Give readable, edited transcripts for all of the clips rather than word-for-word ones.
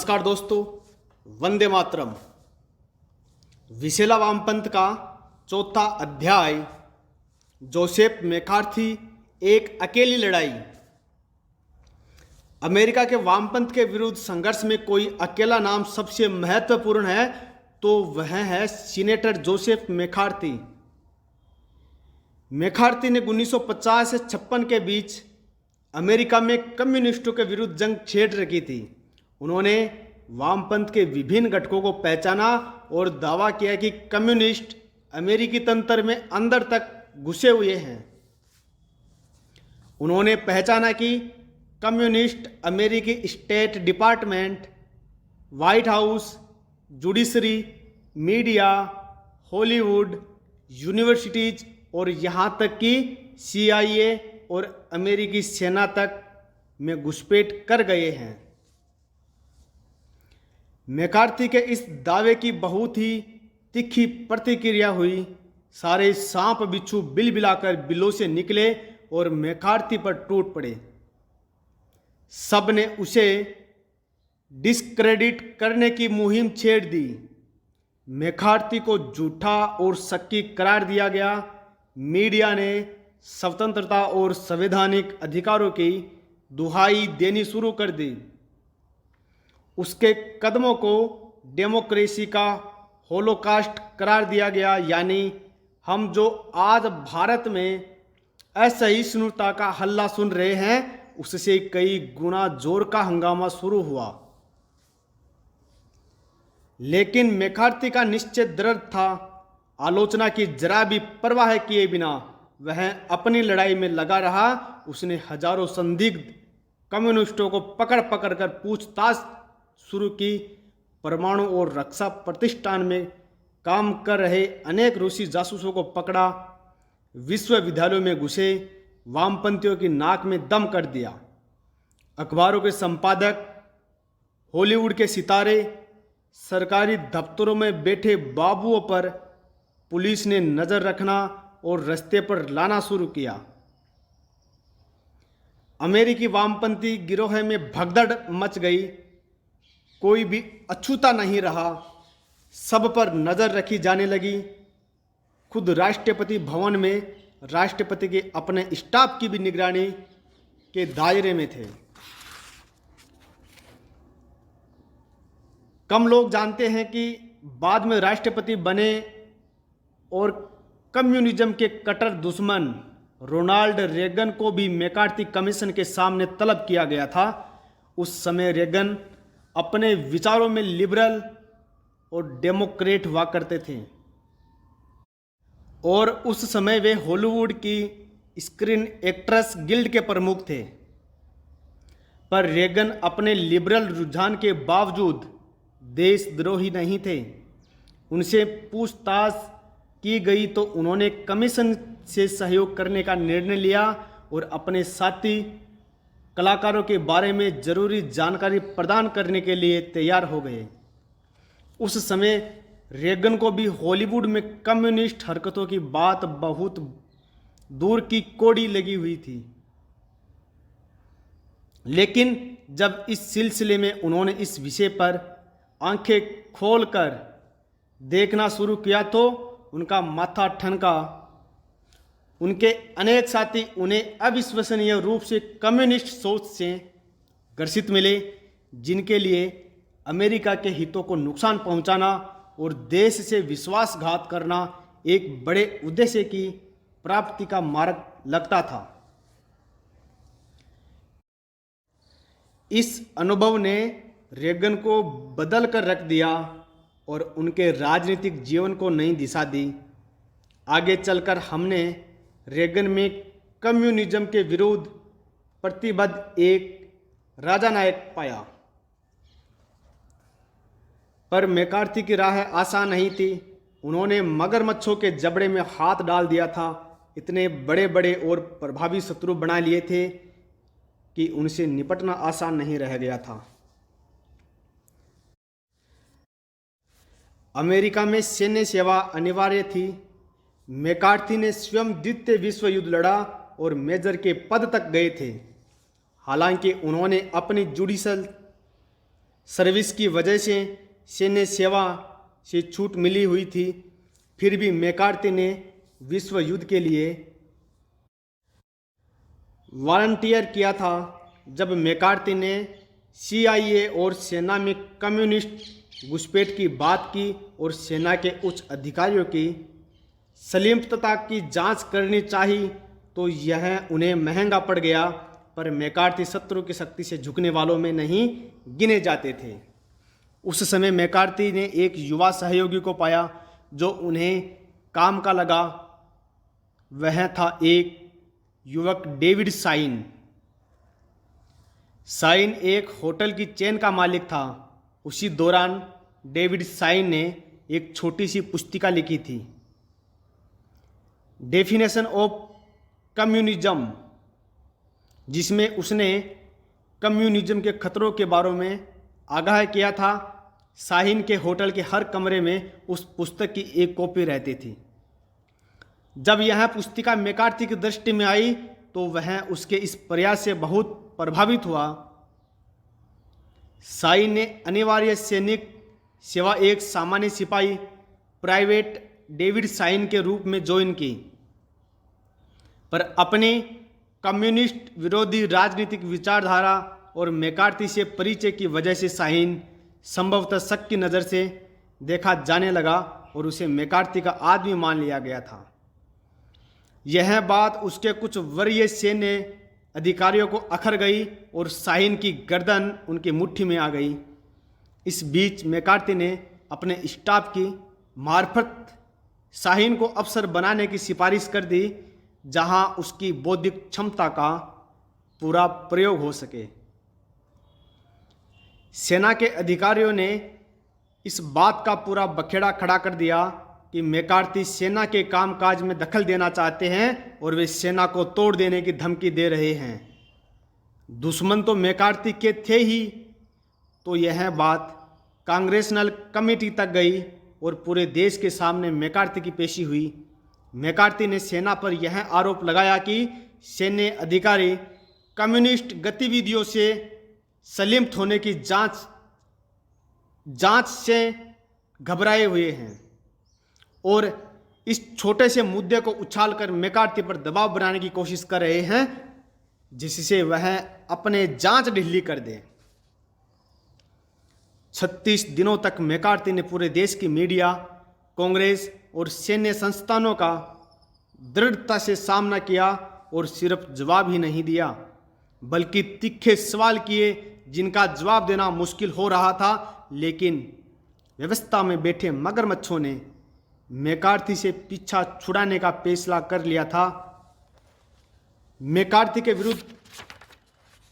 नमस्कार दोस्तों, वंदे मातरम। विसेला वामपंथ का चौथा अध्याय, जोसेफ मैकार्थी, एक अकेली लड़ाई। अमेरिका के वामपंथ के विरुद्ध संघर्ष में कोई अकेला नाम सबसे महत्वपूर्ण है तो वह है सीनेटर जोसेफ मैकार्थी। मैकार्थी ने 1950 से 56 के बीच अमेरिका में कम्युनिस्टों के विरुद्ध जंग छेड़ रखी थी। उन्होंने वामपंथ के विभिन्न घटकों को पहचाना और दावा किया कि कम्युनिस्ट अमेरिकी तंत्र में अंदर तक घुसे हुए हैं। उन्होंने पहचाना कि कम्युनिस्ट अमेरिकी state department, white house, judiciary, media, Hollywood, universities और यहाँ तक कि CIA और अमेरिकी सेना तक में घुसपैठ कर गए हैं। मैकार्थी के इस दावे की बहुत ही तीखी प्रतिक्रिया हुई। सारे सांप बिच्छू बिलबिलाकर बिलों से निकले और मैकार्थी पर टूट पड़े। सब ने उसे डिस्क्रेडिट करने की मुहिम छेड़ दी। मैकार्थी को झूठा और शक्की करार दिया गया। मीडिया ने स्वतंत्रता और संवैधानिक अधिकारों की दुहाई देनी शुरू कर दी। उसके कदमों को डेमोक्रेसी का होलोकास्ट करार दिया गया, यानी हम जो आज भारत में असहिष्णुता का हल्ला सुन रहे हैं उससे कई गुना जोर का हंगामा शुरू हुआ। लेकिन मैकार्थी का निश्चय दृढ़ था। आलोचना की जरा भी परवाह किए बिना वह अपनी लड़ाई में लगा रहा। उसने हजारों संदिग्ध कम्युनिस्टों को पकड़ पकड़ कर पूछताछ शुरू की। परमाणु और रक्षा प्रतिष्ठान में काम कर रहे अनेक रूसी जासूसों को पकड़ा। विश्वविद्यालयों में घुसे वामपंथियों की नाक में दम कर दिया। अखबारों के संपादक, हॉलीवुड के सितारे, सरकारी दफ्तरों में बैठे बाबुओं पर पुलिस ने नज़र रखना और रास्ते पर लाना शुरू किया। अमेरिकी वामपंथी गिरोह में भगदड़ मच गई। कोई भी अछूता नहीं रहा। सब पर नज़र रखी जाने लगी। खुद राष्ट्रपति भवन में राष्ट्रपति के अपने स्टाफ की भी निगरानी के दायरे में थे। कम लोग जानते हैं कि बाद में राष्ट्रपति बने और कम्युनिज्म के कट्टर दुश्मन रोनाल्ड रेगन को भी मैकार्थी कमीशन के सामने तलब किया गया था। उस समय रेगन अपने विचारों में लिबरल और डेमोक्रेट हुआ करते थे और उस समय वे हॉलीवुड की स्क्रीन एक्ट्रेस गिल्ड के प्रमुख थे। पर रेगन अपने लिबरल रुझान के बावजूद देशद्रोही नहीं थे। उनसे पूछताछ की गई तो उन्होंने कमीशन से सहयोग करने का निर्णय लिया और अपने साथी कलाकारों के बारे में जरूरी जानकारी प्रदान करने के लिए तैयार हो गए। उस समय रेगन को भी हॉलीवुड में कम्युनिस्ट हरकतों की बात बहुत दूर की कोड़ी लगी हुई थी। लेकिन जब इस सिलसिले में उन्होंने इस विषय पर आंखें खोलकर देखना शुरू किया तो उनका माथा ठनका। उनके अनेक साथी उन्हें अविश्वसनीय रूप से कम्युनिस्ट सोच से ग्रसित मिले, जिनके लिए अमेरिका के हितों को नुकसान पहुंचाना और देश से विश्वासघात करना एक बड़े उद्देश्य की प्राप्ति का मार्ग लगता था। इस अनुभव ने रेगन को बदल कर रख दिया और उनके राजनीतिक जीवन को नई दिशा दी। आगे चलकर हमने रेगन में कम्युनिज्म के विरुद्ध प्रतिबद्ध एक राजनायक पाया। पर मैकार्थी की राह आसान नहीं थी। उन्होंने मगरमच्छों के जबड़े में हाथ डाल दिया था। इतने बड़े बड़े और प्रभावी शत्रु बना लिए थे कि उनसे निपटना आसान नहीं रह गया था। अमेरिका में सैन्य सेवा अनिवार्य थी। मैकार्थी ने स्वयं द्वितीय विश्व युद्ध लड़ा और मेजर के पद तक गए थे। हालांकि उन्होंने अपनी जुडिशल सर्विस की वजह से सैन्य सेवा से छूट मिली हुई थी, फिर भी मैकार्थी ने विश्व युद्ध के लिए वॉलंटियर किया था। जब मैकार्थी ने CIA और सेना में कम्युनिस्ट घुसपैठ की बात की और सेना के उच्च अधिकारियों की संलिप्तता की जांच करनी चाहिए तो यह उन्हें महंगा पड़ गया, पर मैकार्थी शत्रु की शक्ति से झुकने वालों में नहीं गिने जाते थे। उस समय मैकार्थी ने एक युवा सहयोगी को पाया जो उन्हें काम का लगा। वह था एक युवक डेविड साइन। साइन एक होटल की चेन का मालिक था। उसी दौरान डेविड साइन ने एक छोटी सी पुस्तिका लिखी थी, डेफिनेशन ऑफ कम्युनिज्म, जिसमें उसने कम्युनिज्म के खतरों के बारे में आगाह किया था। साइन के होटल के हर कमरे में उस पुस्तक की एक कॉपी रहती थी। जब यह पुस्तिका मैकार्थी की दृष्टि में आई तो वह उसके इस प्रयास से बहुत प्रभावित हुआ। साइन ने अनिवार्य सैनिक सेवा एक सामान्य सिपाही प्राइवेट डेविड साइन के रूप में ज्वाइन की, पर अपनी कम्युनिस्ट विरोधी राजनीतिक विचारधारा और मैकार्थी से परिचय की वजह से साइन संभवतः शक की नज़र से देखा जाने लगा और उसे मैकार्थी का आदमी मान लिया गया था। यह बात उसके कुछ वरीय सैन्य अधिकारियों को अखर गई और साइन की गर्दन उनकी मुट्ठी में आ गई। इस बीच मैकार्थी ने अपने स्टाफ की मार्फत साइन को अफसर बनाने की सिफारिश कर दी, जहां उसकी बौद्धिक क्षमता का पूरा प्रयोग हो सके। सेना के अधिकारियों ने इस बात का पूरा बखेड़ा खड़ा कर दिया कि मैकार्थी सेना के कामकाज में दखल देना चाहते हैं और वे सेना को तोड़ देने की धमकी दे रहे हैं। दुश्मन तो मैकार्थी के थे ही, तो यह बात कांग्रेसनल कमेटी तक गई और पूरे देश के सामने मैकार्थी की पेशी हुई। मैकार्थी ने सेना पर यह आरोप लगाया कि सैन्य अधिकारी कम्युनिस्ट गतिविधियों से संलिप्त होने की जांच से घबराए हुए हैं और इस छोटे से मुद्दे को उछालकर मैकार्थी पर दबाव बनाने की कोशिश कर रहे हैं, जिससे वह अपने जांच ढीली कर दे। 36 दिनों तक मैकार्थी ने पूरे देश की मीडिया, कांग्रेस और सैन्य संस्थानों का दृढ़ता से सामना किया और सिर्फ जवाब ही नहीं दिया, बल्कि तीखे सवाल किए जिनका जवाब देना मुश्किल हो रहा था। लेकिन व्यवस्था में बैठे मगरमच्छों ने मैकार्थी से पीछा छुड़ाने का फैसला कर लिया था। मैकार्थी के विरुद्ध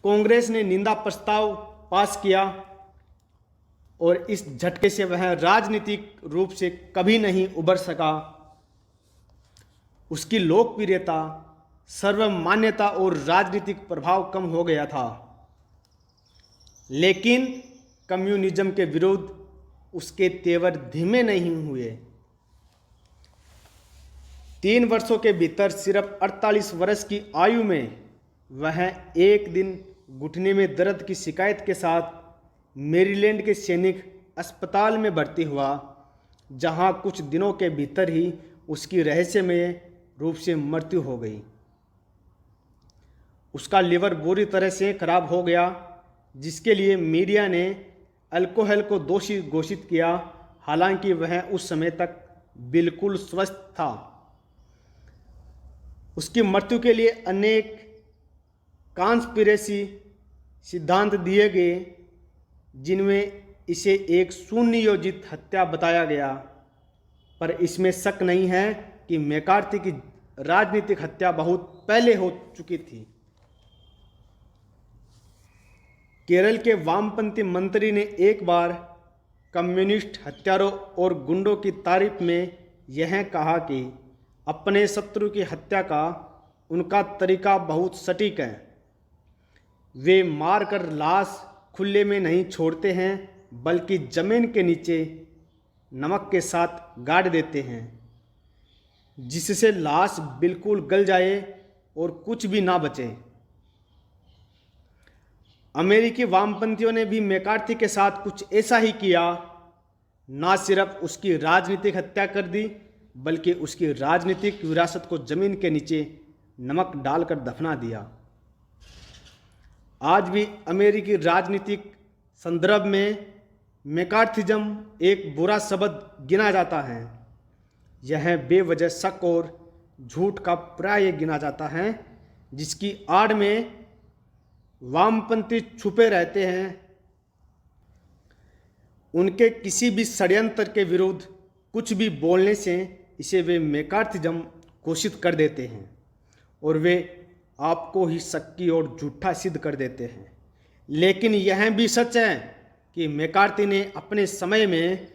कांग्रेस ने निंदा प्रस्ताव पास किया और इस झटके से वह राजनीतिक रूप से कभी नहीं उभर सका। उसकी लोकप्रियता, सर्वमान्यता और राजनीतिक प्रभाव कम हो गया था, लेकिन कम्युनिज्म के विरुद्ध उसके तेवर धीमे नहीं हुए। 3 वर्षों के भीतर सिर्फ 48 वर्ष की आयु में वह एक दिन घुटने में दर्द की शिकायत के साथ मैरीलैंड के सैनिक अस्पताल में भर्ती हुआ, जहां कुछ दिनों के भीतर ही उसकी रहस्यमय रूप से मृत्यु हो गई। उसका लिवर बुरी तरह से खराब हो गया, जिसके लिए मीडिया ने अल्कोहल को दोषी घोषित किया, हालांकि वह उस समय तक बिल्कुल स्वस्थ था। उसकी मृत्यु के लिए अनेक कॉन्स्पिरेसी सिद्धांत दिए गए, जिनमें इसे एक सुनियोजित हत्या बताया गया, पर इसमें शक नहीं है कि मैकार्थी की राजनीतिक हत्या बहुत पहले हो चुकी थी। केरल के वामपंथी मंत्री ने एक बार कम्युनिस्ट हत्यारों और गुंडों की तारीफ में यह कहा कि अपने शत्रु की हत्या का उनका तरीका बहुत सटीक है। वे मारकर लाश खुले में नहीं छोड़ते हैं, बल्कि जमीन के नीचे नमक के साथ गाड़ देते हैं, जिससे लाश बिल्कुल गल जाए और कुछ भी ना बचे। अमेरिकी वामपंथियों ने भी मैकार्थी के साथ कुछ ऐसा ही किया। ना सिर्फ उसकी राजनीतिक हत्या कर दी, बल्कि उसकी राजनीतिक विरासत को जमीन के नीचे नमक डालकर दफना दिया। आज भी अमेरिकी राजनीतिक संदर्भ में मैकार्थिज्म एक बुरा शब्द गिना जाता है। यह बेवजह शक और झूठ का पर्याय गिना जाता है, जिसकी आड़ में वामपंथी छुपे रहते हैं। उनके किसी भी षड्यंत्र के विरुद्ध कुछ भी बोलने से इसे वे मैकार्थिज्म घोषित कर देते हैं और वे आपको ही शक्की और झूठा सिद्ध कर देते हैं। लेकिन यह भी सच है कि मैकार्थी ने अपने समय में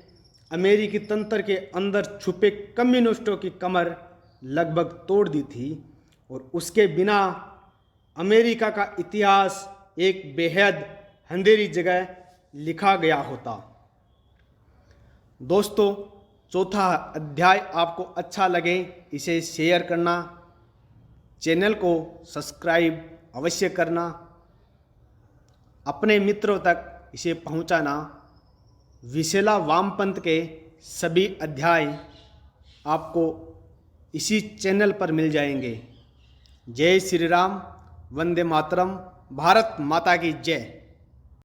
अमेरिकी तंत्र के अंदर छुपे कम्युनिस्टों की कमर लगभग तोड़ दी थी और उसके बिना अमेरिका का इतिहास एक बेहद अंधेरी जगह लिखा गया होता। दोस्तों, चौथा अध्याय आपको अच्छा लगे इसे शेयर करना, चैनल को सब्सक्राइब अवश्य करना, अपने मित्रों तक इसे पहुंचाना। विसेला वामपंथ के सभी अध्याय आपको इसी चैनल पर मिल जाएंगे। जय श्री राम, वंदे मातरम, भारत माता की जय।